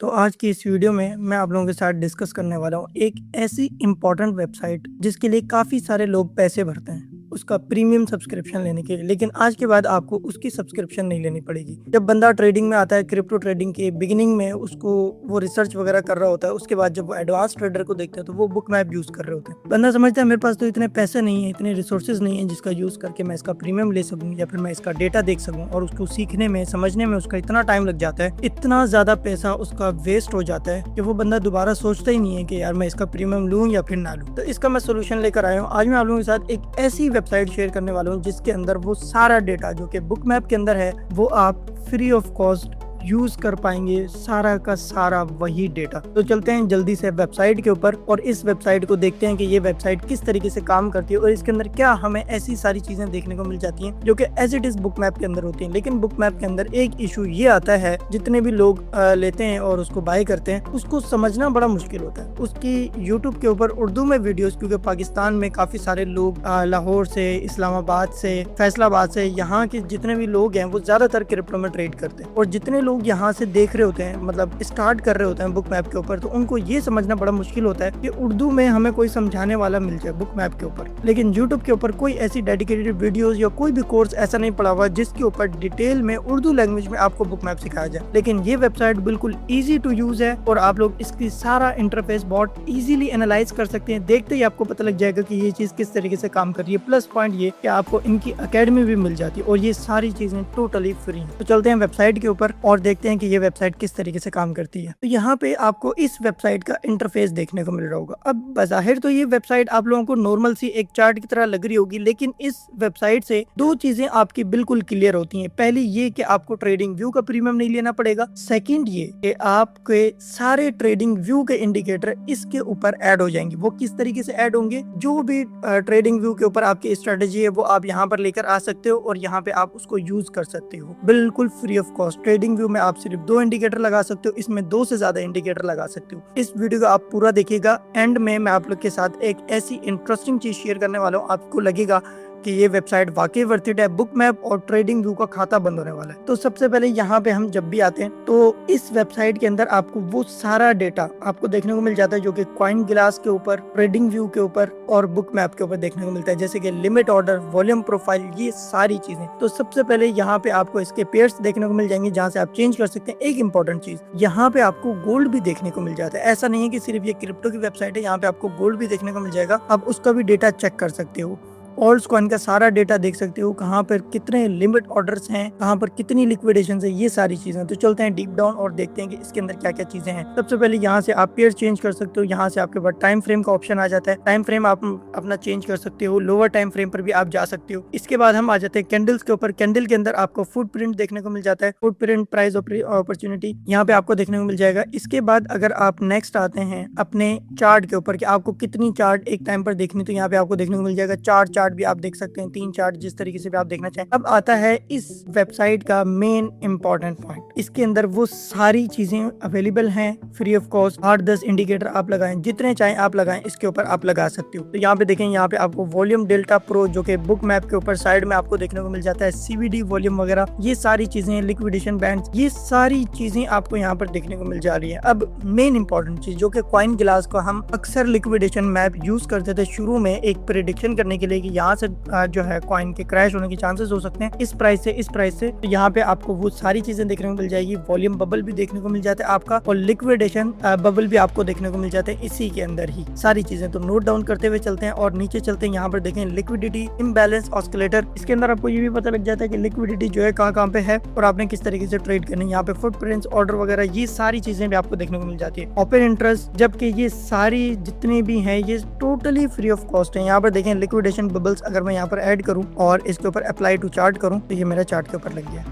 तो आज की इस वीडियो में मैं आप लोगों के साथ डिस्कस करने वाला हूँ एक ऐसी इम्पोर्टेंट वेबसाइट जिसके लिए काफ़ी सारे लोग पैसे भरते हैं उसका प्रीमियम सब्सक्रिप्शन लेने के लिए। लेकिन आज के बाद आपको उसकी सब्सक्रिप्शन नहीं लेनी पड़ेगी। जब बंदा ट्रेडिंग में आता है, क्रिप्टो ट्रेडिंग के बिगिनिंग में उसको वो रिसर्च वगैरह कर रहा होता है, उसके बाद जब वो एडवांस ट्रेडर को देखता है तो वो बुक मैप यूज़ कर रहे होते हैं। बंदा समझता है मेरे पास तो इतने पैसे नहीं है, इतने रिसोर्सेज नहीं है जिसका यूज़ करके मैं इसका प्रीमियम ले सकूँ या फिर मैं इसका डेटा देख सकूँ, और उसको सीखने में समझने में उसका इतना टाइम लग जाता है, इतना ज़्यादा पैसा उसका वेस्ट हो जाता है कि वो बंदा दोबारा सोचता ही नहीं है कि यार मैं इसका प्रीमियम लूँ या फिर ना लूँ। तो इसका मैं सोल्यूशन लेकर आया हूँ। आज मैं आप लोगों के साथ एक ऐसी वेबसाइट शेयर करने वाला हूँ जिसके अंदर वो सारा डेटा जो कि बुक मैप के अंदर है वो आप फ्री ऑफ कॉस्ट यूज कर पाएंगे, सारा का सारा वही डेटा। तो चलते हैं जल्दी से वेबसाइट के ऊपर और इस वेबसाइट को देखते हैं कि ये वेबसाइट किस तरीके से काम करती है और इसके अंदर क्या हमें ऐसी सारी चीजें देखने को मिल जाती हैं जो कि as it is book map के अंदर होती हैं। लेकिन बुक मैप के अंदर एक इशू ये आता है, जितने भी लोग लेते हैं और उसको बाय करते हैं उसको समझना बड़ा मुश्किल होता है। उसकी यूट्यूब के ऊपर उर्दू में वीडियोस, क्योंकि पाकिस्तान में काफी सारे लोग लाहौर से, इस्लामाबाद से, फैसलाबाद से, यहाँ के जितने भी लोग हैं वो ज्यादातर क्रिप्टो में ट्रेड करते हैं। और जितने लोग यहाँ से देख रहे होते हैं, मतलब स्टार्ट कर रहे होते हैं बुक मैप के ऊपर, तो उनको ये समझना बड़ा मुश्किल होता है कि उर्दू में हमें कोई समझाने वाला मिल जाए बुक मैप के ऊपर। लेकिन यूट्यूब के ऊपर कोई ऐसी डेडिकेटेड वीडियोस या कोई भी कोर्स ऐसा नहीं पड़ा हुआ जिसके ऊपर डिटेल में उर्दू लैंग्वेज में आपको बुक मैप सिखाया जाए। लेकिन ये वेबसाइट बिल्कुल ईजी टू यूज है और आप लोग इसकी सारा इंटरफेस बहुत ईजिली एनालाइज कर सकते हैं। देखते ही आपको पता लग जाएगा कि ये चीज किस तरीके से काम कर रही है। प्लस पॉइंट ये कि आपको इनकी अकेडमी भी मिल जाती है और ये सारी चीजें टोटली फ्री है। तो चलते हैं वेबसाइट के ऊपर और देखते हैं कि ये वेबसाइट किस तरीके से काम करती है। तो यहाँ पे आपको इस वेबसाइट का इंटरफेस देखने को मिल रहा होगा। अब बज़ाहिर तो ये वेबसाइट आप लोगों को नॉर्मल सी एक चार्ट की तरह लग रही होगी, लेकिन इस वेबसाइट से दो चीजें आपकी बिल्कुल क्लियर होती हैं। पहली ये कि आपको ट्रेडिंग व्यू का प्रीमियम नहीं लेना पड़ेगा। सेकंड ये कि आपके सारे ट्रेडिंग व्यू के इंडिकेटर इसके ऊपर ऐड हो जाएंगे। वो किस तरीके से ऐड होंगे? जो भी ट्रेडिंग व्यू के ऊपर आपकी स्ट्रेटेजी है वो आप यहाँ पर लेकर आ सकते हो और यहाँ पे आप उसको यूज कर सकते हो बिल्कुल free of cost. Trading view में आप सिर्फ 2 इंडिकेटर लगा सकते हो, इसमें 2 से ज्यादा इंडिकेटर लगा सकते हो। इस वीडियो को आप पूरा देखिएगा। एंड में मैं आप लोग के साथ एक ऐसी इंटरेस्टिंग चीज शेयर करने वाला हूँ, आपको लगेगा कि ये वेबसाइट वाकई वर्थ इट है। बुक मैप और ट्रेडिंग व्यू का खाता बंद होने वाला है। तो सबसे पहले यहाँ पे हम जब भी आते हैं तो इस वेबसाइट के अंदर आपको वो सारा डेटा आपको देखने को मिल जाता है जो कि कॉइन ग्लास के ऊपर, ट्रेडिंग व्यू के ऊपर और बुक मैप के ऊपर देखने को मिलता है, जैसे कि लिमिट ऑर्डर, वॉल्यूम प्रोफाइल, ये सारी चीजें। तो सबसे पहले यहाँ पे आपको इसके पेयर्स देखने को मिल जाएंगे जहाँ से आप चेंज कर सकते हैं। एक इंपॉर्टेंट चीज, यहाँ पे आपको गोल्ड भी देखने को मिल जाता है। ऐसा नहीं है कि सिर्फ ये क्रिप्टो की वेबसाइट है, यहाँ पे आपको गोल्ड भी देखने को मिल जाएगा। आप उसका भी डेटा चेक कर सकते हो। ऑल्ट्स कॉइन का सारा डेटा देख सकते हो, कहाँ पर कितने लिमिट ऑर्डर्स हैं, कहाँ पर कितनी लिक्विडेशन है, ये सारी चीजें। तो चलते हैं डीप डाउन और देखते हैं कि इसके अंदर क्या क्या चीजें हैं। सबसे पहले यहाँ से आप पेयर चेंज कर सकते हो। यहाँ से आपके पास टाइम फ्रेम का ऑप्शन आ जाता है। टाइम फ्रेम आप अपना चेंज कर सकते हो, लोअर टाइम फ्रेम पर भी आप जा सकते हो। इसके बाद हम आ जाते हैं कैंडल्स के ऊपर। कैंडल के अंदर आपको फुट प्रिंट देखने को मिल जाता है, फुट प्रिंट, प्राइस अपॉर्चुनिटी यहाँ पे आपको देखने को मिल जाएगा। इसके बाद अगर आप नेक्स्ट आते हैं अपने चार्ट के ऊपर कि आपको कितनी चार्ट एक टाइम पर देखनी, तो यहाँ पे आपको देखने को मिल जाएगा। चार्ट भी आप देख सकते हैं, 3 चार्ट, जिस तरीके से भी आप देखना चाहें। अब आता है इस वेबसाइट का मेन इंपॉर्टेंट पॉइंट। इसके अंदर वो सारी चीजें अवेलेबल हैं फ्री ऑफ कॉस्ट। 8-10 इंडिकेटर आप लगाएं, जितने चाहें आप लगाएं, इसके ऊपर आप लगा सकते हो। तो यहाँ पे देखें, यहाँ पे आपको वॉल्यूम डेल्टा प्रो जो कि बुक मैप के ऊपर साइड में आपको देखने को मिल जाता है, सीवीडी वॉल्यूम वगैरह, ये सारी चीजें, लिक्विडेशन बैंड, ये सारी चीजें आपको यहाँ पर देखने को मिल जा रही है। अब मेन इंपॉर्टेंट चीज जो कि कॉइन ग्लास को हम अक्सर लिक्विडेशन मैप यूज करते थे शुरू में एक प्रेडिक्शन करने के लिए कि यहाँ से जो है कॉइन के क्रैश होने के चांसेस हो सकते हैं इस प्राइस से। तो यहाँ पे आपको वो सारी चीजें देखने को मिल जाएगी। वॉल्यूम बबल भी देखने को मिल जाता है आपका और लिक्विडेशन बबल भी आपको देखने को मिल जाते हैं इसी के अंदर ही सारी चीजें। तो नोट डाउन करते हुए चलते हैं और नीचे चलते हैं। यहाँ पर देखें लिक्विडिटी इम्बैलेंस ऑस्किलेटर। इसके अंदर आपको ये भी पता लग जाता है कि लिक्विडिटी जो है कहाँ पे है और आपने किस तरीके से ट्रेड करनी है। यहाँ पे फुट प्रिंट्स, ऑर्डर वगैरह, ये सारी चीजें भी आपको देखने को मिल जाती है। ओपन इंटरेस्ट, जबकि ये सारी जितनी भी हैं ये टोटली फ्री ऑफ कॉस्ट है। यहाँ पर देखें लिक्विडेशन बबल्स, अगर मैं यहाँ पर ऐड करूँ और इसके ऊपर अप्लाई टू चार्ट करूं तो ये मेरा चार्ट के ऊपर लग गया।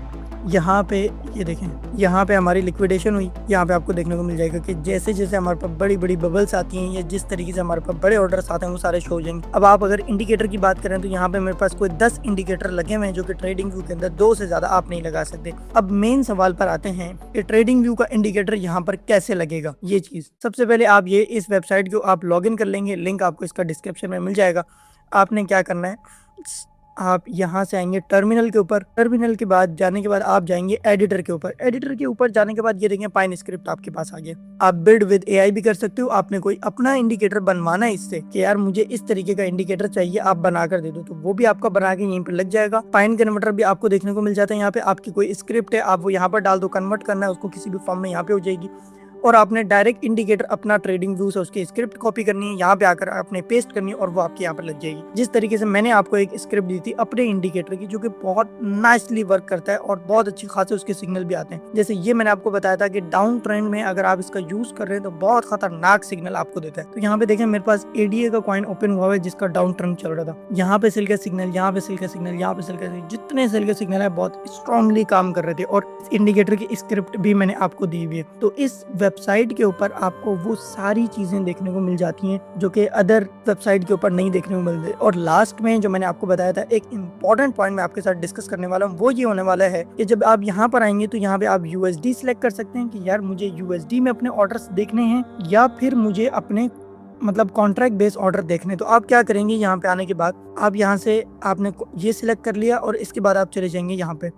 यहाँ पे ये देखें, यहाँ पे हमारी लिक्विडेशन हुई। यहाँ पे आपको देखने को मिल जाएगा कि जैसे जैसे हमारे पास बड़ी बड़ी बबल्स आती हैं या जिस तरीके से हमारे पास बड़े ऑर्डर्स आते हैं वो सारे शो हो जाएंगे। अब आप अगर इंडिकेटर की बात करें तो यहाँ पे मेरे पास कोई 10 इंडिकेटर लगे हुए हैं जो कि ट्रेडिंग व्यू के अंदर 2 से ज्यादा आप नहीं लगा सकते। अब मेन सवाल पर आते हैं कि ट्रेडिंग व्यू का इंडिकेटर यहाँ पर कैसे लगेगा। ये चीज सबसे पहले आप ये इस वेबसाइट को आप लॉग इन कर लेंगे, लिंक आपको इसका डिस्क्रिप्शन में मिल जाएगा। आपने क्या करना है, आप यहाँ से आएंगे टर्मिनल के ऊपर। टर्मिनल के बाद जाने के बाद आप जाएंगे एडिटर के ऊपर। एडिटर के ऊपर जाने के बाद ये देखेंगे पाइन स्क्रिप्ट आपके पास आ गया। आप बिल्ड विद एआई भी कर सकते हो। आपने कोई अपना इंडिकेटर बनवाना है इससे कि यार मुझे इस तरीके का इंडिकेटर चाहिए, आप बना कर दे दो, तो वो भी आपका बना के यहीं पर लग जाएगा। पाइन कन्वर्टर भी आपको देखने को मिल जाता है। यहाँ पे आपकी कोई स्क्रिप्ट है, आप वो यहाँ पर डाल दो, कन्वर्ट करना है उसको किसी भी फॉर्म में, यहाँ पे हो जाएगी। और आपने डायरेक्ट इंडिकेटर अपना ट्रेडिंग व्यू से उसकी स्क्रिप्ट कॉपी करनी है, यहाँ पे आकर आपने पेस्ट करनी है और वो आपके यहाँ पर लग जाएगी। जिस तरीके से मैंने आपको एक स्क्रिप्ट दी थी अपने इंडिकेटर की, जो कि बहुत नाइसली वर्क करता है और बहुत अच्छी खासे उसके सिग्नल भी आते हैं। जैसे ये मैंने आपको बताया था कि डाउन ट्रेंड में अगर आप इसका यूज कर रहे हैं तो बहुत खतरनाक सिग्नल आपको देता है। तो यहाँ पे देखें मेरे पास एडीए का कॉइन ओपन हुआ है जिसका डाउन ट्रेंड चल रहा था। यहाँ पे सेल का सिग्नल, यहाँ पे सेल का सिग्नल, यहाँ पे सेल का सिग्नल, जितने सेल के सिग्नल है बहुत स्ट्रांगली काम कर रहे थे। और इंडिकेटर की स्क्रिप्ट भी मैंने आपको दी हुई है। तो इस वेबसाइट के ऊपर आपको वो सारी चीजें देखने को मिल जाती हैं जो कि अदर वेबसाइट के ऊपर नहीं देखने को मिलती। और लास्ट में जो मैंने आपको बताया था, एक इंपॉर्टेंट पॉइंट मैं आपके साथ डिस्कस करने वाला हूँ, वो ये होने वाला है कि जब आप यहाँ पर आएंगे तो यहाँ पे आप यूएसडी सिलेक्ट कर सकते हैं कि यार मुझे यूएसडी में अपने ऑर्डर्स देखने हैं या फिर मुझे अपने मतलब कॉन्ट्रैक्ट बेस्ड ऑर्डर देखने। तो आप क्या करेंगे, यहाँ पे आने के बाद आप यहाँ से आपने ये सिलेक्ट कर लिया और इसके बाद आप चले जाएंगे यहाँ पे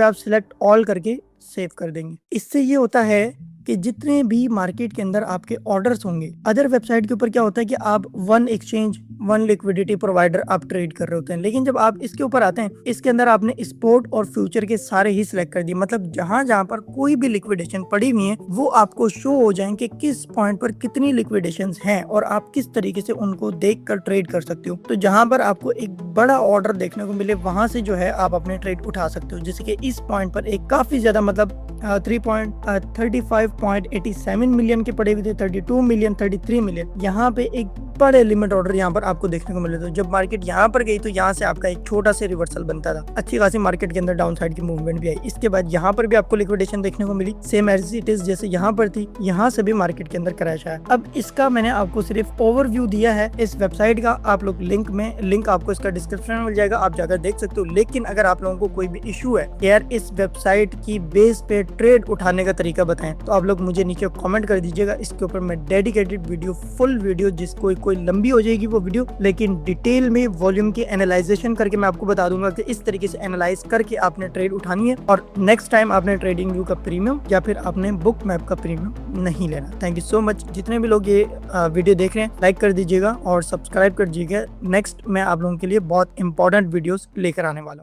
आप सिलेक्ट ऑल करके सेव कर देंगे। इससे ये होता है कि जितने भी मार्केट के अंदर आपके ऑर्डर्स होंगे, अदर वेबसाइट के ऊपर क्या होता है कि आप one exchange one liquidity provider आप ट्रेड कर रहे होते हैं, लेकिन जब आप इसके ऊपर आते हैं इसके अंदर आपने स्पॉट और फ्यूचर के सारे ही सिलेक्ट कर दिए। मतलब जहां जहां पर कोई भी लिक्विडेशन पड़ी हुई है वो आपको शो हो जाए कि किस पॉइंट पर कितनी लिक्विडेशंस हैं और आप किस तरीके से उनको देख कर ट्रेड कर सकते हो। तो जहां पर आपको एक बड़ा ऑर्डर देखने को मिले वहां से जो है आप अपने ट्रेड उठा सकते हो। जैसे कि इस पॉइंट पर एक काफी ज्यादा मतलब 35.87 मिलियन के पड़े हुए थे, 32 मिलियन, 33 मिलियन। यहाँ पे एक बड़े लिमिट ऑर्डर यहाँ पर आपको देखने को मिले थे। जब मार्केट यहाँ पर गई तो यहाँ से आपका एक छोटा सा रिवर्सल बनता था, अच्छी खासी मार्केट के अंदर डाउन साइड की मूवमेंट भी आई। इसके बाद यहाँ पर भी आपको लिक्विडेशन देखने को मिली, सेम एज इट इज जैसे यहाँ पर थी, यहाँ से भी मार्केट के अंदर क्रैश आया। अब इसका मैंने आपको सिर्फ ओवरव्यू दिया है इस वेबसाइट का। आप लोग लिंक आपको इसका डिस्क्रिप्शन में मिल जाएगा, आप जाकर देख सकते हो। लेकिन अगर आप लोगों को कोई भी इशू है यार इस वेबसाइट की बेस पे ट्रेड उठाने का तरीका बताएं, तो आप लोग मुझे नीचे कमेंट कर दीजिएगा। इसके ऊपर मैं डेडिकेटेड वीडियो, फुल वीडियो, जिसको कोई लंबी हो जाएगी वो वीडियो, लेकिन डिटेल में वॉल्यूम की एनालाइजेशन करके मैं आपको बता दूंगा कि इस तरीके से एनालाइज करके आपने ट्रेड उठानी है और नेक्स्ट टाइम आपने ट्रेडिंग व्यू का प्रीमियम या फिर आपने बुक मैप का प्रीमियम नहीं लेना। Thank you so much. जितने भी लोग ये वीडियो देख रहे हैं लाइक कर दीजिएगा और सब्सक्राइब कर दीजिएगा। नेक्स्ट मैं आप लोगों के लिए बहुत इंपॉर्टेंट वीडियोस लेकर आने वाला हूँ।